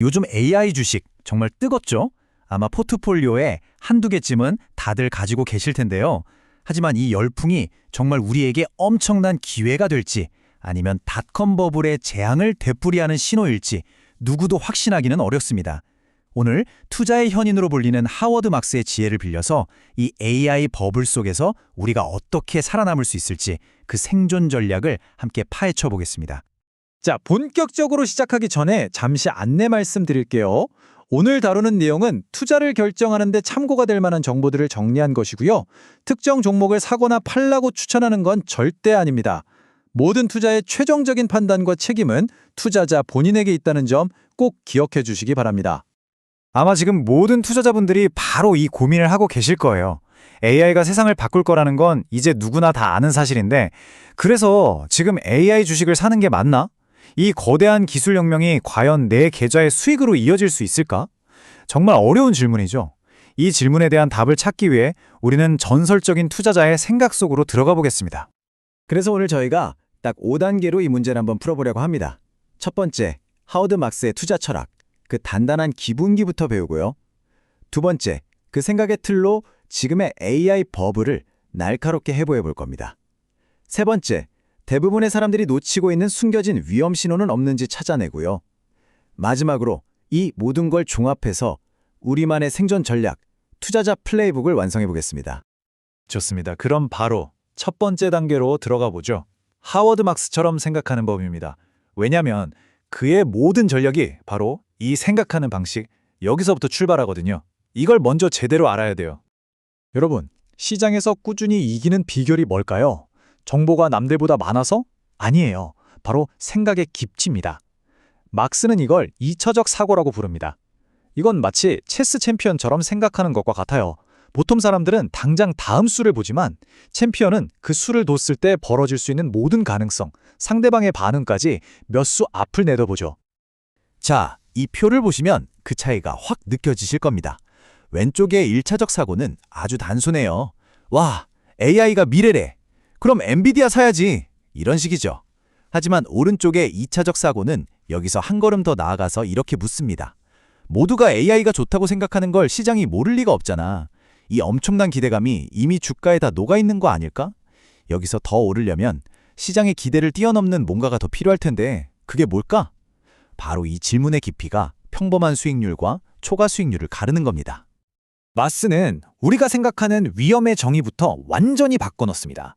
요즘 AI 주식 정말 뜨겁죠? 아마 포트폴리오에 한두 개쯤은 다들 가지고 계실 텐데요. 하지만 이 열풍이 정말 우리에게 엄청난 기회가 될지 아니면 닷컴 버블의 재앙을 되풀이하는 신호일지 누구도 확신하기는 어렵습니다. 오늘 투자의 현인으로 불리는 하워드 막스의 지혜를 빌려서 이 AI 버블 속에서 우리가 어떻게 살아남을 수 있을지 그 생존 전략을 함께 파헤쳐 보겠습니다. 자, 본격적으로 시작하기 전에 잠시 안내 말씀드릴게요. 오늘 다루는 내용은 투자를 결정하는 데 참고가 될 만한 정보들을 정리한 것이고요. 특정 종목을 사거나 팔라고 추천하는 건 절대 아닙니다. 모든 투자의 최종적인 판단과 책임은 투자자 본인에게 있다는 점 꼭 기억해 주시기 바랍니다. 아마 지금 모든 투자자분들이 바로 이 고민을 하고 계실 거예요. AI가 세상을 바꿀 거라는 건 이제 누구나 다 아는 사실인데, 그래서 지금 AI 주식을 사는 게 맞나? 이 거대한 기술 혁명이 과연 내 계좌의 수익으로 이어질 수 있을까? 정말 어려운 질문이죠. 이 질문에 대한 답을 찾기 위해 우리는 전설적인 투자자의 생각 속으로 들어가 보겠습니다. 그래서 오늘 저희가 딱 5단계로 이 문제를 한번 풀어보려고 합니다. 첫 번째, 하워드 막스의 투자 철학, 그 단단한 기본기부터 배우고요. 두 번째, 그 생각의 틀로 지금의 AI 버블을 날카롭게 해부해 볼 겁니다. 세 번째, 대부분의 사람들이 놓치고 있는 숨겨진 위험 신호는 없는지 찾아내고요. 마지막으로 이 모든 걸 종합해서 우리만의 생존 전략, 투자자 플레이북을 완성해 보겠습니다. 좋습니다. 그럼 바로 첫 번째 단계로 들어가 보죠. 하워드 막스처럼 생각하는 법입니다. 왜냐하면 그의 모든 전략이 바로 이 생각하는 방식, 여기서부터 출발하거든요. 이걸 먼저 제대로 알아야 돼요. 여러분, 시장에서 꾸준히 이기는 비결이 뭘까요? 정보가 남들보다 많아서? 아니에요. 바로 생각의 깊이입니다. 막스는 이걸 2차적 사고라고 부릅니다. 이건 마치 체스 챔피언처럼 생각하는 것과 같아요. 보통 사람들은 당장 다음 수를 보지만 챔피언은 그 수를 뒀을 때 벌어질 수 있는 모든 가능성, 상대방의 반응까지 몇 수 앞을 내다보죠. 자, 이 표를 보시면 그 차이가 확 느껴지실 겁니다. 왼쪽의 1차적 사고는 아주 단순해요. 와, AI가 미래래. 그럼 엔비디아 사야지. 이런 식이죠. 하지만 오른쪽의 2차적 사고는 여기서 한 걸음 더 나아가서 이렇게 묻습니다. 모두가 AI가 좋다고 생각하는 걸 시장이 모를 리가 없잖아. 이 엄청난 기대감이 이미 주가에 다 녹아있는 거 아닐까? 여기서 더 오르려면 시장의 기대를 뛰어넘는 뭔가가 더 필요할 텐데 그게 뭘까? 바로 이 질문의 깊이가 평범한 수익률과 초과 수익률을 가르는 겁니다. 막스는 우리가 생각하는 위험의 정의부터 완전히 바꿔놓습니다.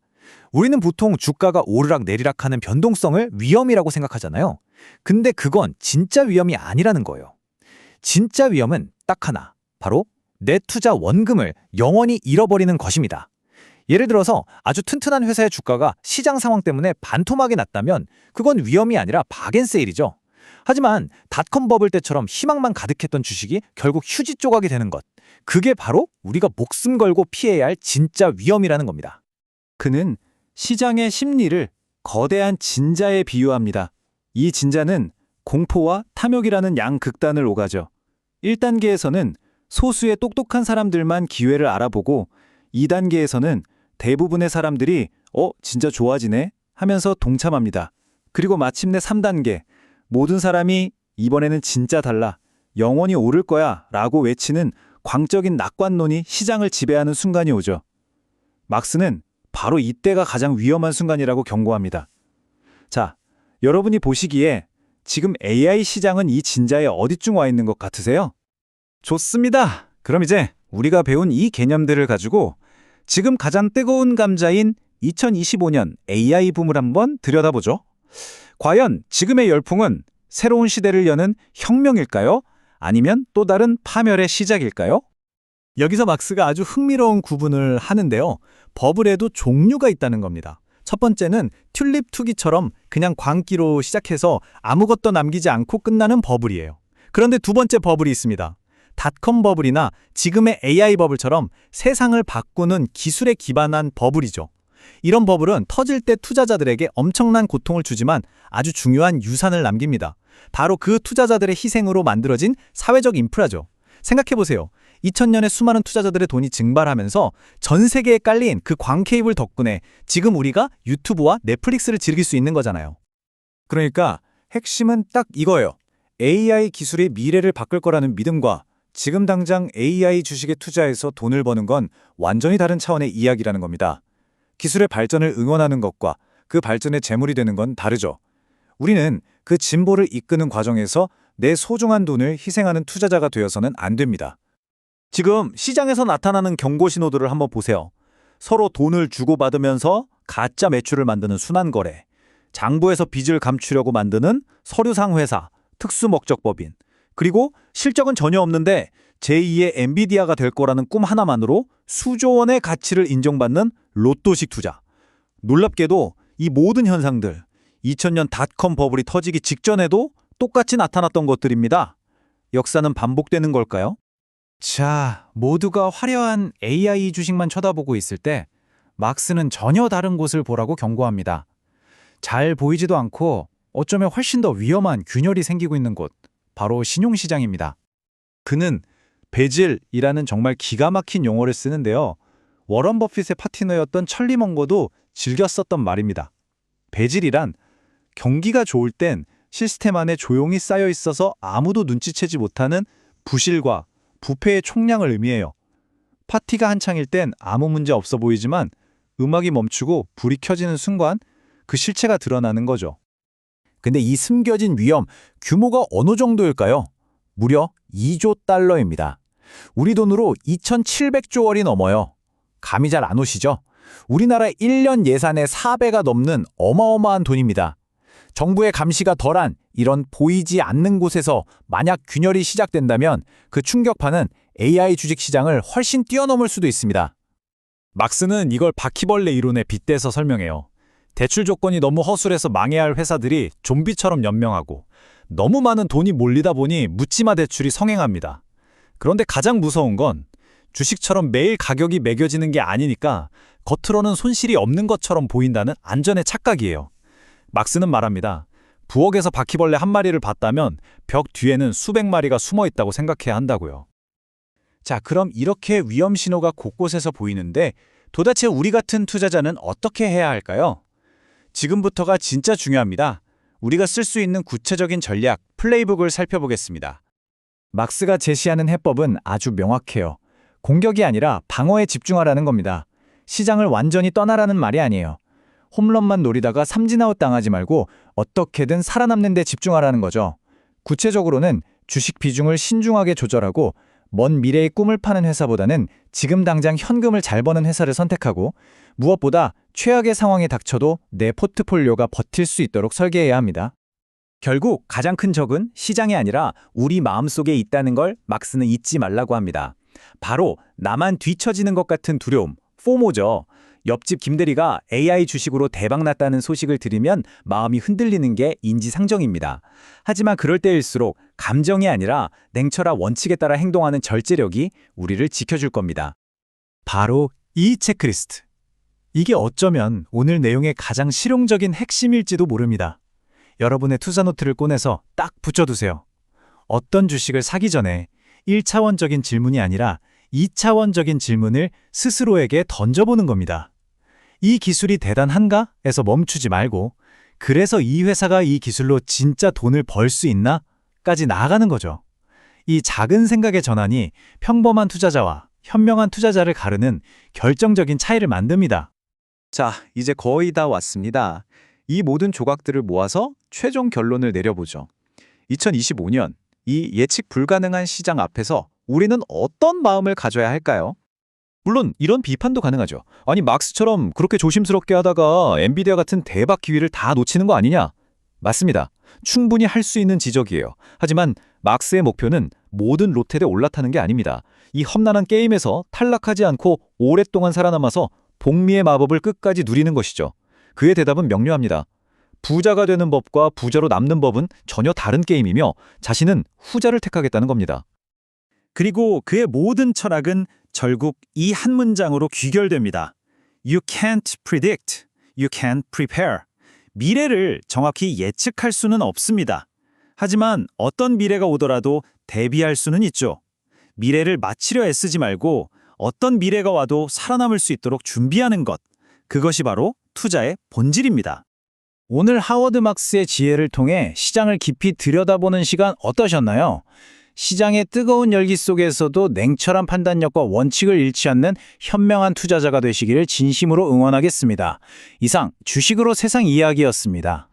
우리는 보통 주가가 오르락 내리락하는 변동성을 위험이라고 생각하잖아요. 근데 그건 진짜 위험이 아니라는 거예요. 진짜 위험은 딱 하나, 바로 내 투자 원금을 영원히 잃어버리는 것입니다. 예를 들어서 아주 튼튼한 회사의 주가가 시장 상황 때문에 반토막이 났다면 그건 위험이 아니라 바겐세일이죠. 하지만 닷컴 버블 때처럼 희망만 가득했던 주식이 결국 휴지 조각이 되는 것, 그게 바로 우리가 목숨 걸고 피해야 할 진짜 위험이라는 겁니다. 그는 시장의 심리를 거대한 진자에 비유합니다. 이 진자는 공포와 탐욕이라는 양극단을 오가죠. 1단계에서는 소수의 똑똑한 사람들만 기회를 알아보고 2단계에서는 대부분의 사람들이 진짜 좋아지네 하면서 동참합니다. 그리고 마침내 3단계, 모든 사람이 이번에는 진짜 달라, 영원히 오를 거야 라고 외치는 광적인 낙관론이 시장을 지배하는 순간이 오죠. 막스는 바로 이때가 가장 위험한 순간이라고 경고합니다. 자, 여러분이 보시기에 지금 AI 시장은 이 진자에 어디쯤 와 있는 것 같으세요? 좋습니다. 그럼 이제 우리가 배운 이 개념들을 가지고 지금 가장 뜨거운 감자인 2025년 AI 붐을 한번 들여다보죠. 과연 지금의 열풍은 새로운 시대를 여는 혁명일까요? 아니면 또 다른 파멸의 시작일까요? 여기서 막스가 아주 흥미로운 구분을 하는데요. 버블에도 종류가 있다는 겁니다. 첫 번째는 튤립 투기처럼 그냥 광기로 시작해서 아무것도 남기지 않고 끝나는 버블이에요. 그런데 두 번째 버블이 있습니다. 닷컴 버블이나 지금의 AI 버블처럼 세상을 바꾸는 기술에 기반한 버블이죠. 이런 버블은 터질 때 투자자들에게 엄청난 고통을 주지만 아주 중요한 유산을 남깁니다. 바로 그 투자자들의 희생으로 만들어진 사회적 인프라죠. 생각해보세요. 2000년에 수많은 투자자들의 돈이 증발하면서 전 세계에 깔린 그 광 케이블 덕분에 지금 우리가 유튜브와 넷플릭스를 즐길 수 있는 거잖아요. 그러니까 핵심은 딱 이거예요. AI 기술이 미래를 바꿀 거라는 믿음과 지금 당장 AI 주식에 투자해서 돈을 버는 건 완전히 다른 차원의 이야기라는 겁니다. 기술의 발전을 응원하는 것과 그 발전의 재물이 되는 건 다르죠. 우리는 그 진보를 이끄는 과정에서 내 소중한 돈을 희생하는 투자자가 되어서는 안 됩니다. 지금 시장에서 나타나는 경고 신호들을 한번 보세요. 서로 돈을 주고받으면서 가짜 매출을 만드는 순환거래, 장부에서 빚을 감추려고 만드는 서류상 회사, 특수목적법인, 그리고 실적은 전혀 없는데 제2의 엔비디아가 될 거라는 꿈 하나만으로 수조 원의 가치를 인정받는 로또식 투자. 놀랍게도 이 모든 현상들, 2000년 닷컴 버블이 터지기 직전에도 똑같이 나타났던 것들입니다. 역사는 반복되는 걸까요? 자, 모두가 화려한 AI 주식만 쳐다보고 있을 때 막스는 전혀 다른 곳을 보라고 경고합니다. 잘 보이지도 않고 어쩌면 훨씬 더 위험한 균열이 생기고 있는 곳, 바로 신용시장입니다. 그는 배즐이라는 정말 기가 막힌 용어를 쓰는데요. 워런 버핏의 파트너였던 찰리 먼거도 즐겨 썼던 말입니다. 배즐이란 경기가 좋을 땐 시스템 안에 조용히 쌓여 있어서 아무도 눈치채지 못하는 부실과 부패의 총량을 의미해요. 파티가 한창일 땐 아무 문제 없어 보이지만 음악이 멈추고 불이 켜지는 순간 그 실체가 드러나는 거죠. 근데 이 숨겨진 위험, 규모가 어느 정도일까요? 무려 2조 달러입니다. 우리 돈으로 2,700조 원이 넘어요. 감이 잘 안 오시죠? 우리나라 1년 예산의 4배가 넘는 어마어마한 돈입니다. 정부의 감시가 덜한 이런 보이지 않는 곳에서 만약 균열이 시작된다면 그 충격파는 AI 주식 시장을 훨씬 뛰어넘을 수도 있습니다. 막스는 이걸 바퀴벌레 이론에 빗대서 설명해요. 대출 조건이 너무 허술해서 망해야 할 회사들이 좀비처럼 연명하고 너무 많은 돈이 몰리다 보니 묻지마 대출이 성행합니다. 그런데 가장 무서운 건 주식처럼 매일 가격이 매겨지는 게 아니니까 겉으로는 손실이 없는 것처럼 보인다는 안전의 착각이에요. 막스는 말합니다. 부엌에서 바퀴벌레 한 마리를 봤다면 벽 뒤에는 수백 마리가 숨어 있다고 생각해야 한다고요. 자, 그럼 이렇게 위험 신호가 곳곳에서 보이는데 도대체 우리 같은 투자자는 어떻게 해야 할까요? 지금부터가 진짜 중요합니다. 우리가 쓸 수 있는 구체적인 전략, 플레이북을 살펴보겠습니다. 막스가 제시하는 해법은 아주 명확해요. 공격이 아니라 방어에 집중하라는 겁니다. 시장을 완전히 떠나라는 말이 아니에요. 홈런만 노리다가 삼진아웃 당하지 말고 어떻게든 살아남는 데 집중하라는 거죠. 구체적으로는 주식 비중을 신중하게 조절하고 먼 미래의 꿈을 파는 회사보다는 지금 당장 현금을 잘 버는 회사를 선택하고 무엇보다 최악의 상황이 닥쳐도 내 포트폴리오가 버틸 수 있도록 설계해야 합니다. 결국 가장 큰 적은 시장이 아니라 우리 마음속에 있다는 걸 막스는 잊지 말라고 합니다. 바로 나만 뒤처지는 것 같은 두려움, 포모죠. 옆집 김대리가 AI 주식으로 대박났다는 소식을 들으면 마음이 흔들리는 게 인지상정입니다. 하지만 그럴 때일수록 감정이 아니라 냉철한 원칙에 따라 행동하는 절제력이 우리를 지켜줄 겁니다. 바로 이 체크리스트. 이게 어쩌면 오늘 내용의 가장 실용적인 핵심일지도 모릅니다. 여러분의 투자 노트를 꺼내서 딱 붙여두세요. 어떤 주식을 사기 전에 1차원적인 질문이 아니라 2차원적인 질문을 스스로에게 던져보는 겁니다. 이 기술이 대단한가? 에서 멈추지 말고 그래서 이 회사가 이 기술로 진짜 돈을 벌 수 있나? 까지 나아가는 거죠. 이 작은 생각의 전환이 평범한 투자자와 현명한 투자자를 가르는 결정적인 차이를 만듭니다. 자, 이제 거의 다 왔습니다. 이 모든 조각들을 모아서 최종 결론을 내려보죠. 2025년 이 예측 불가능한 시장 앞에서 우리는 어떤 마음을 가져야 할까요? 물론 이런 비판도 가능하죠. 아니 막스처럼 그렇게 조심스럽게 하다가 엔비디아 같은 대박 기회를 다 놓치는 거 아니냐? 맞습니다. 충분히 할 수 있는 지적이에요. 하지만 막스의 목표는 모든 로켓에 올라타는 게 아닙니다. 이 험난한 게임에서 탈락하지 않고 오랫동안 살아남아서 복미의 마법을 끝까지 누리는 것이죠. 그의 대답은 명료합니다. 부자가 되는 법과 부자로 남는 법은 전혀 다른 게임이며 자신은 후자를 택하겠다는 겁니다. 그리고 그의 모든 철학은 결국 이 한 문장으로 귀결됩니다. You can't predict, you can't prepare. 미래를 정확히 예측할 수는 없습니다. 하지만 어떤 미래가 오더라도 대비할 수는 있죠. 미래를 맞추려 애쓰지 말고 어떤 미래가 와도 살아남을 수 있도록 준비하는 것. 그것이 바로 투자의 본질입니다. 오늘 하워드 막스의 지혜를 통해 시장을 깊이 들여다보는 시간 어떠셨나요? 시장의 뜨거운 열기 속에서도 냉철한 판단력과 원칙을 잃지 않는 현명한 투자자가 되시기를 진심으로 응원하겠습니다. 이상 주식으로 세상 이야기였습니다.